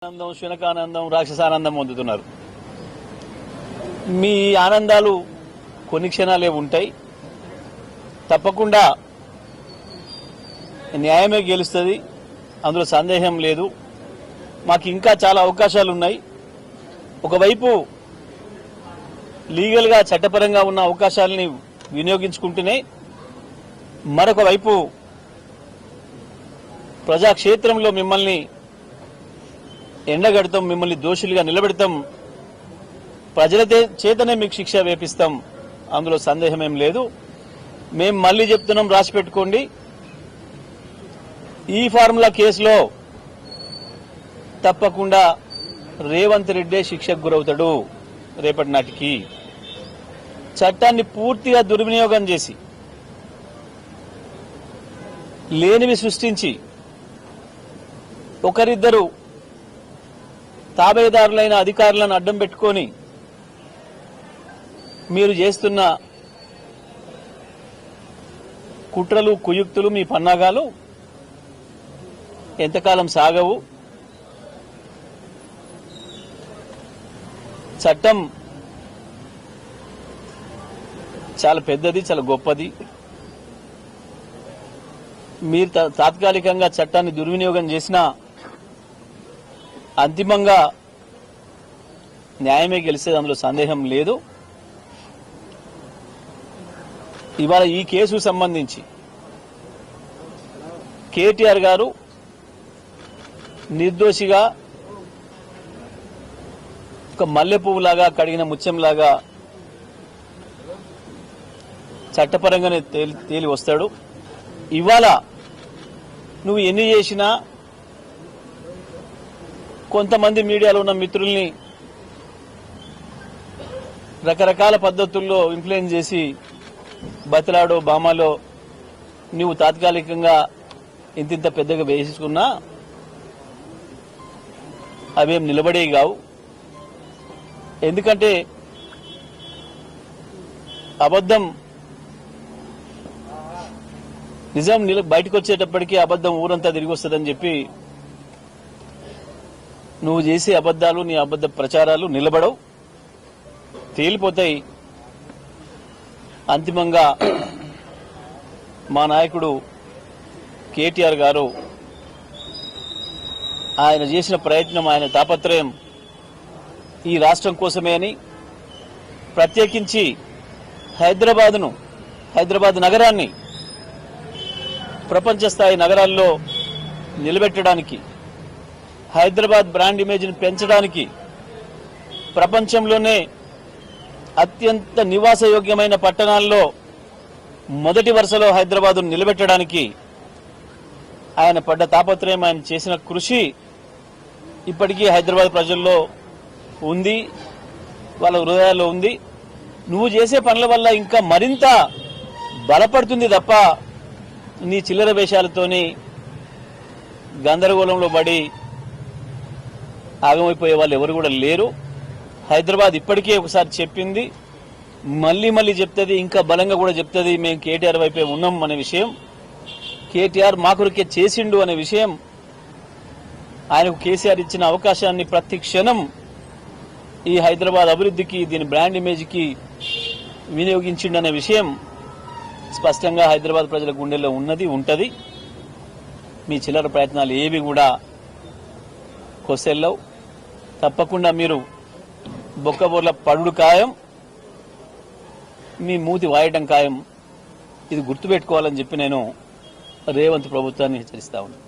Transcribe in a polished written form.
ఆనందం, శునకానందం, రాక్షసానందం పొందుతున్నారు. మీ ఆనందాలు కొన్ని క్షణాలే ఉంటాయి. తప్పకుండా న్యాయమే గెలుస్తుంది, అందులో సందేహం లేదు. మాకు ఇంకా చాలా అవకాశాలు ఉన్నాయి. ఒకవైపు లీగల్గా చట్టపరంగా ఉన్న అవకాశాలని వినియోగించుకుంటూనే మరొక వైపు ప్రజాక్షేత్రంలో మిమ్మల్ని ఎండగడతాం, మిమ్మల్ని దోషులుగా నిలబెడతాం, ప్రజల చేతనే మీకు శిక్ష వేపిస్తాం, అందులో సందేహమేం లేదు. మేము మళ్లీ చెప్తున్నాం, రాసి పెట్టుకోండి. ఈ ఫార్ములా కేసులో తప్పకుండా రేవంత్ రెడ్డి శిక్షకు గురవుతాడు. రేపటి నాటికి చట్టాన్ని పూర్తిగా దుర్వినియోగం చేసి లేనివి సృష్టించి ఒకరిద్దరు తాబేదారులైన అధికారులను అడ్డం పెట్టుకొని మీరు చేస్తున్న కుట్రలు, కుయుక్తులు, మీ పన్నాగాలు ఎంతకాలం సాగవు. చట్టం చాలా పెద్దది, చాలా గొప్పది. మీరు తాత్కాలికంగా చట్టాన్ని దుర్వినియోగం చేసినా అంతిమంగా న్యాయమే గెలిచేది, అందులో సందేహం లేదు. ఇవాళ ఈ కేసుకు సంబంధించి కేటీఆర్ గారు నిర్దోషిగా ఒక మల్లెపువ్వులాగా కడిగిన ముత్యంలాగా చట్టపరంగానే తేలి వస్తాడు. ఇవాళ నువ్వు ఎన్ని చేసినా కొంతమంది మీడియాలో ఉన్న మిత్రుల్ని రకరకాల పద్ధతుల్లో ఇన్ఫ్లుయెన్స్ చేసి బతిలాడో బామాలో నువ్వు తాత్కాలికంగా ఇంతింత పెద్దగా వేసుకున్నా అవేం నిలబడేవి కావు. ఎందుకంటే అబద్ధం నిజం బయటకు వచ్చేటప్పటికీ అబద్ధం ఊరంతా తిరిగి వస్తుందని చెప్పి నువ్వు చేసే అబద్దాలు, నీ అబద్ధ ప్రచారాలు నిలబడవు, తేలిపోతాయి. అంతిమంగా మా నాయకుడు కేటీఆర్ గారు ఆయన చేసిన ప్రయత్నం, ఆయన తాపత్రయం ఈ రాష్ట్రం కోసమే అని, ప్రత్యేకించి హైదరాబాద్ నగరాన్ని ప్రపంచ స్థాయి నగరాల్లో నిలబెట్టడానికి, హైదరాబాద్ బ్రాండ్ ఇమేజ్ని పెంచడానికి, ప్రపంచంలోనే అత్యంత నివాసయోగ్యమైన పట్టణాల్లో మొదటి వరుసలో హైదరాబాద్ను నిలబెట్టడానికి ఆయన పడ్డ తాపత్రయం, ఆయన చేసిన కృషి ఇప్పటికీ హైదరాబాద్ ప్రజల్లో ఉంది, వాళ్ళ హృదయాల్లో ఉంది. నువ్వు చేసే పనుల వల్ల ఇంకా మరింత బలపడుతుంది తప్ప నీ చిల్లర వేషాలతోని గందరగోళంలో పడి ఆగమైపోయే వాళ్ళు ఎవరు కూడా లేరు. హైదరాబాద్ ఇప్పటికే ఒకసారి చెప్పింది, మళ్లీ చెప్తుంది, ఇంకా బలంగా కూడా చెప్తుంది, మేము కేటీఆర్ వైపే ఉన్నాం అనే విషయం, కేటీఆర్ మా కొరకే చేసిండు అనే విషయం, ఆయనకు కేసీఆర్ ఇచ్చిన అవకాశాన్ని ప్రతి క్షణం ఈ హైదరాబాద్ అభివృద్ధికి, దీని బ్రాండ్ ఇమేజ్కి వినియోగించిండనే విషయం స్పష్టంగా హైదరాబాద్ ప్రజల గుండెల్లో ఉన్నది, ఉంటది. మీ చిల్లర ప్రయత్నాలు ఏవి కూడా కొసెల్లవు. తప్పకుండా మీరు బొక్కబోర్ల పడుడు ఖాయం, మీ మూతి వాయటం ఖాయం. ఇది గుర్తుపెట్టుకోవాలని చెప్పి నేను రేవంత్ ప్రభుత్వాన్ని హెచ్చరిస్తా ఉన్నాను.